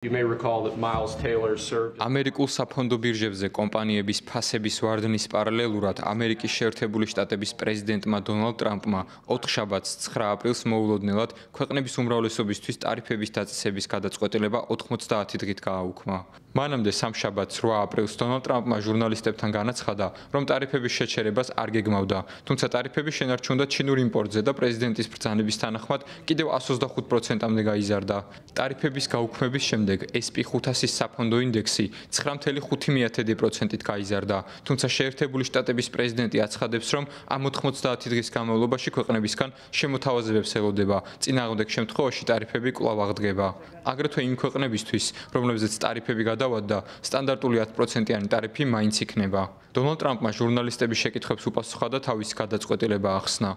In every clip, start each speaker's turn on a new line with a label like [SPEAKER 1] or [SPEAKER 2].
[SPEAKER 1] You may recall that Miles Taylor served
[SPEAKER 2] ამერიკულ საფონდო ბირჟებზე კომპანიების ფასების ვარდნის პარალელურად ამერიკის შეერთებული შტატების პრეზიდენტმა დონალდ ტრამპმა 4 შაბათს 9 აპრილს მოულოდნელად ქვეყნების უმრავლესობისთვის ტარიფების დაწესების გადაწყვეტილება 90 დღით გააუქმა. მანამდე სამშაბათს 8 აპრილს დონალდ ტრამპმა ჟურნალისტებთან განაცხადა, რომ ტარიფების შეჩერებას არ გეგმავდა, თუმცა ტარიფები შენარჩუნდა ჩინურ იმპორტზე და პრეზიდენტის ბრძანების თანახმად კიდევ 125%-მდე გაიზარდა. ტარიფების გაუქმების შემდეგ SP500-ის საფონდო ინდექსი 9.5%-ით გაიზარდა, თუმცა შეერთებული შტატების პრეზიდენტი აცხადებს, რომ ამ 90 დღის განმავლობაში ქვეყნებისგან შემოთავაზებებს ელოდება, წინააღმდეგ შემთხვევაში ტარიფები კვლავ აღდგება. აგრეთვე იმ ქვეყნებისთვის, რომლებზეც ტარიფები გადავადდა, სტანდარტული 10%-იანი ტარიფი მაინც იქნება. დონალდ ტრამპმა ჟურნალისტების შეკითხვებს უპასუხა და თავისი გადაწყვეტილება ახსნა.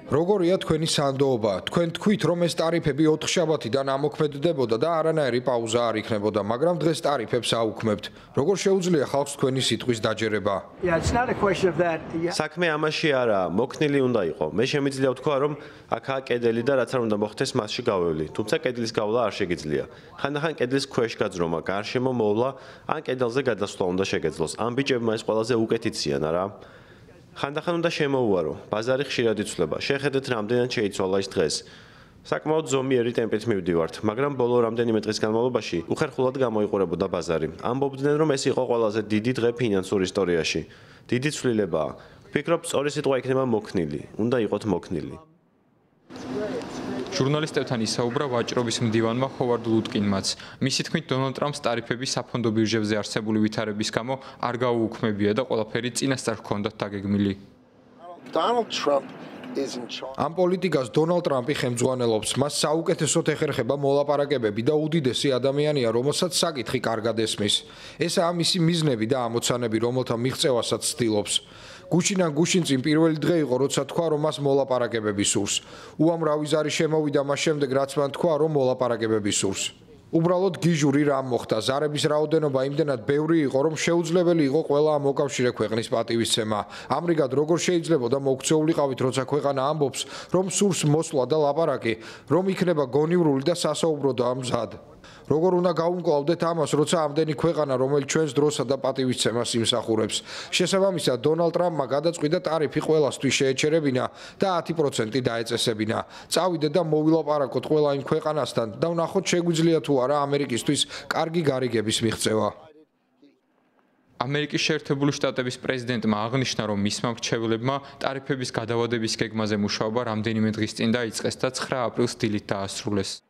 [SPEAKER 3] როგორია თქვენი სანდოობა? თქვენ თქვით, რომ ეს ტარიფები 4 შაბათიდან ამოქმედდებოდა და არანაირი პაუზა არ იქნებოდა, მაგრამ დღეს ტარიფებს აუქმებთ. როგორ შეუძლია ხალხს თქვენი სიტყვის დაჯერება?
[SPEAKER 4] საქმე ამაში არაა, მოქნილი უნდა იყო. მე შემიძლია ვთქვა, რომ აქაა კედელი და რაც არ უნდა მოხდეს, მასში გავევლი. თუმცა კედლის გავლა არ შეგიძლია. ხანდახან კედლის ქვეშ გაძრომა, გარშემო მოვლა, ან კედელზე გადასვლა უნდა შეგეძლოს. ამ ბიჭებმა ეს ყველაზე უკეთიციან, არა? ხანდახან უნდა შემოუვარო, ბაზარი ხშირად იცვლება. შეხედეთ, რამდენად შეიცვალა ის დღეს. საკმაოდ ზომიერი ტემპით მივდივართ, მაგრამ ბოლო რამდენიმე დღის განმავლობაში უხერხულად გამოიყურებოდა ბაზარი. ამბობდნენ, რომ ეს იყო ყველაზე დიდი დღე ფინანსურ ისტორიაში. დიდი ცვლილებაა. ვფიქრობ, სწორი სიტყვა იქნება მოქნილი. უნდა იყოთ მოქნილი.
[SPEAKER 2] ჟურნალისტებთან ისაუბრა ვაჭრობის მდივანმა ჰოვარდ ლუტკინმაც. მისი თქმით, დონალდ ტრამპს ტარიფები საფონდო ბირჟებზე არსებული ვითარების გამო არ გაუუქმებია და ყველაფერი წინასწარ ჰქონდათ დაგეგმილი.
[SPEAKER 3] ამ პოლიტიკას დონალდ ტრამპი ხელმძღვანელობს. მას საუკეთესოდ ეხერხება მოლაპარაკებები და უდიდესი ადამიანია, რომელსაც საკითხი კარგად ესმის. ესაა მისი მიზნები და ამოცანები, რომელთა მიღწევასაც ცდილობს. გუშინან გუშინ წინ პირველი დღე იყო, როცა თქვა, რომ მას მოლაპარაკებები სურს. უამრავი ზარი შემოვიდა მას შემდეგ, რაც მან თქვა, რომ მოლაპარაკებები სურს. უბრალოდ გიჟური რამ მოხდა. ზარების რაოდენობა იმდენად ბევრი იყო, რომ შეუძლებელი იყო ყველა ამ მოკავშირე ქვეყნის პატივისცემა. ამრიგად, როგორ შეიძლებოდა მოქცეულიყავით, როცა ქვეყანა ამბობს, რომ სურს მოსვლა და ლაპარაკი, რომ იქნება გონივრული და სასაუბროდაა მზად. როგორ უნდა გაუმკლავდეთ ამას, როცა ამდენი ქვეყანა, რომელიც ჩვენს დროსა და პატივისცემას იმსახურებს. შესაბამისად, დონალდ ტრამპმა გადაწყვიტა ტარიფი ყველასთვის შეეჩერებინა და 10% დაეწესებინა. წავიდეთ და მოვილაპარაკოთ ყველა იმ ქვეყანასთან და ვნახოთ შეგვიძლია თუ არა ამერიკისთვის კარგი გარიგების მიღწევა.
[SPEAKER 2] ამერიკის შეერთებული შტატების პრეზიდენტმა აღნიშნა, რომ მისმა მრჩევლებმა ტარიფების გადავადების გეგმაზე მუშაობა რამდენიმე დღის წინ დაიწყეს და 9 აპრილს დილით დაასრულეს.